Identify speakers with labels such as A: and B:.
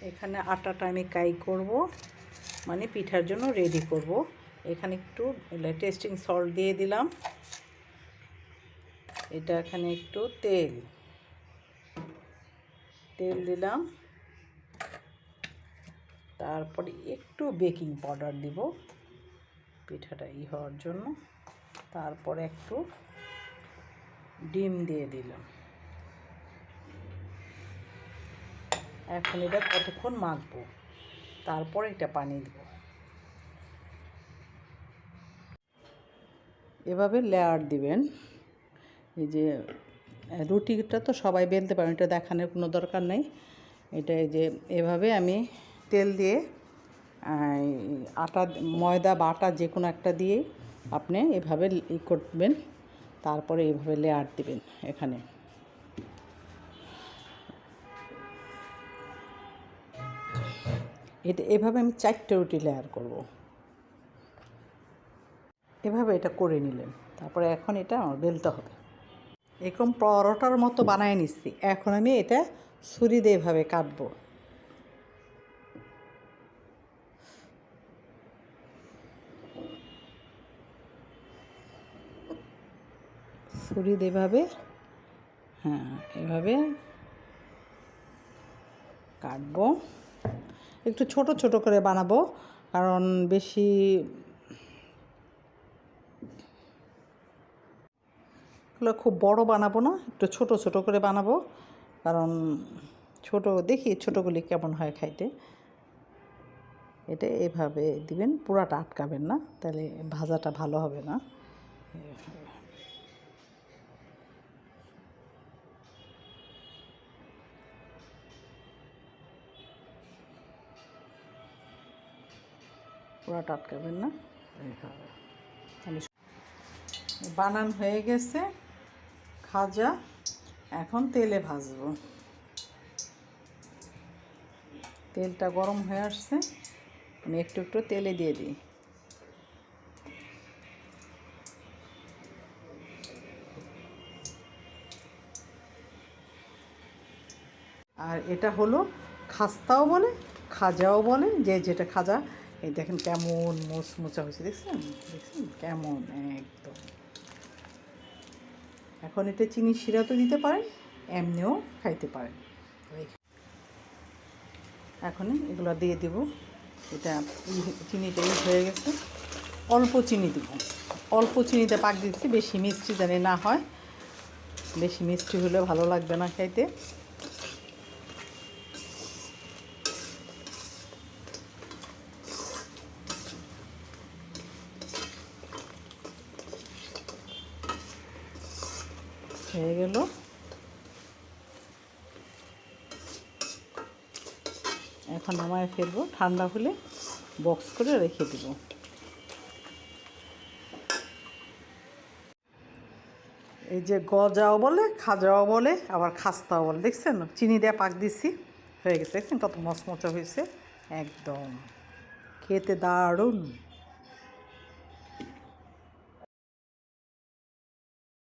A: এখানে আটাটা আমি কাই করব, মানে পিঠার জন্য রেডি করব। এখানে একটু টেস্টিং সল্ট দিয়ে দিলাম। এটা এখানে একটু তেল দিলাম। তারপরে একটু বেকিং পাউডার দিব পিঠাটা হওয়ার জন্য। তারপরে একটু ডিম দিয়ে দিলাম। এখন এটা কতক্ষণ মাখবো, তারপরে এটা পানি দেব। এভাবে লেয়ার দিবেন। এই যে রুটিটা তো সবাই বেলতে পারেন, এটা দেখানোর কোনো দরকার নেই। এটা এই যে এভাবে আমি তেল দিয়ে আটা, ময়দা বা আটা যে কোনো একটা দিয়ে আপনি এভাবে করবেন। তারপরে এইভাবে লেয়ার দিবেন। এখানে এটা এভাবে আমি 4টে রুটি লেয়ার করব। এভাবে এটা করে নিলেন। তারপরে এখন এটা আমার বেলতে হবে। এরকম পরোটার মতো বানায় নিচ্ছি। এখন আমি এটা ছুরি দিয়ে এভাবে কাটবো। ছুরি দিয়ে এভাবে, হ্যাঁ এভাবে কাটবো। একটু ছোট ছোট করে বানাবো, কারণ বেশি খুব বড় বানাবো না, একটু ছোট ছোট করে বানাবো। কারণ ছোট দেখি ছোটোগুলি কেমন হয় খাইতে। এটা এভাবে দিবেন, পুরাটা আটকাবেন না, তাহলে ভাজাটা ভালো হবে না। পুরাটা আটকাবেন না, এইভাবে। বানান হয়ে গেছে খাজা। এখন তেলে ভাজবো। তেলটা গরম হয়ে আসছে, আমি একটু একটু তেলে দিয়ে দিই। আর এটা হলো খাস্তাও বলে, খাজাও বলে, যে যেটা খাজা। এই দেখেন কেমন মোচমোচা হয়েছে, দেখছেন কেমন একদম। এখন এতে চিনি শিরা তো দিতে পারেন, এমনিও খাইতে পারেন। এখন এগুলো দিয়ে দেব। এটা চিনিটা হয়ে গেছে। অল্প চিনি দেব, অল্প চিনিতে পাক দিচ্ছি, বেশি মিষ্টি জানি না হয়। বেশি মিষ্টি হলে ভালো লাগবে না খাইতে। হয়ে গেল। এখন নামায় ফেলবো, ঠান্ডা হলে বক্স করে রেখে দেব। এই যে গজাও বলে, খাজাও বলে, আবার খাস্তাও বলে, দেখছেন চিনি দিয়ে পাক দিছি, হয়ে গেছে। দেখছেন কত মচমচা হয়েছে, একদম খেতে দারুণ।